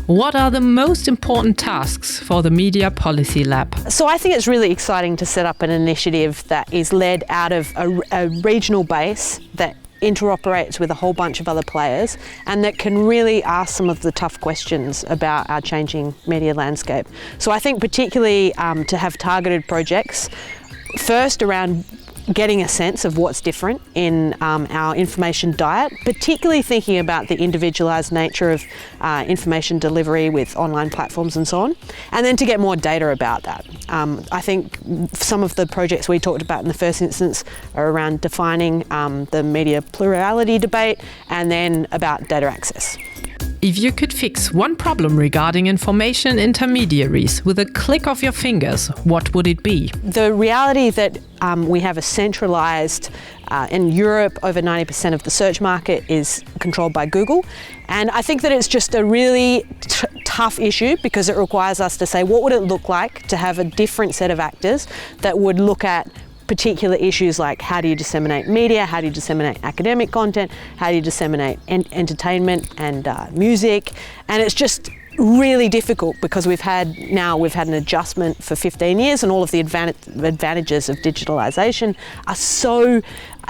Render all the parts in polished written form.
What are the most important tasks for the Media Policy Lab? So I think it's really exciting to set up an initiative that is led out of a regional base that interoperates with a whole bunch of other players and that can really ask some of the tough questions about our changing media landscape. So I think particularly to have targeted projects, first around getting a sense of what's different in our information diet, particularly thinking about the individualised nature of information delivery with online platforms and so on, and then to get more data about that. I think some of the projects we talked about in the first instance are around defining the media plurality debate and then about data access. If you could fix one problem regarding information intermediaries with a click of your fingers, what would it be? The reality that we have a centralised, in Europe, over 90% of the search market is controlled by Google. And I think that it's just a really tough issue because it requires us to say, what would it look like to have a different set of actors that would look at particular issues like how do you disseminate media, how do you disseminate academic content, how do you disseminate entertainment and music, and it's just really difficult because we've had an adjustment for 15 years and all of the advantages of digitalisation are so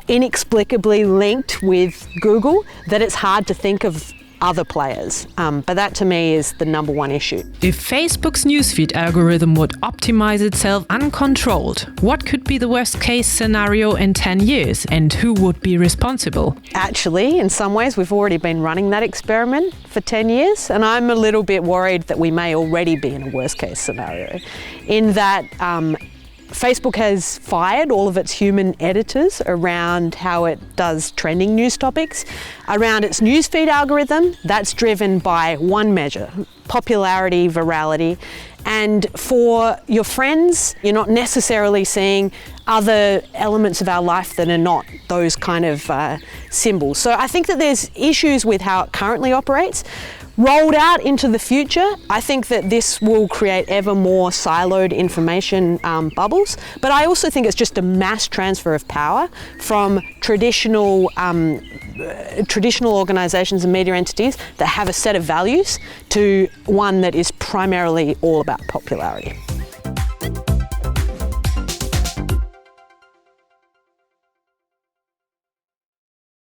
inexplicably linked with Google that it's hard to think of other players. But that to me is the number one issue. If Facebook's newsfeed algorithm would optimize itself uncontrolled, what could be the worst case scenario in 10 years and who would be responsible? Actually, in some ways, we've already been running that experiment for 10 years and I'm a little bit worried that we may already be in a worst case scenario in that Facebook has fired all of its human editors around how it does trending news topics. Around its newsfeed algorithm, that's driven by one measure, popularity, virality. And for your friends, you're not necessarily seeing other elements of our life that are not those kind of symbols. So I think that there's issues with how it currently operates. Rolled out into the future, I think that this will create ever more siloed information bubbles, but I also think it's just a mass transfer of power from traditional organisations and media entities that have a set of values to one that is primarily all about popularity.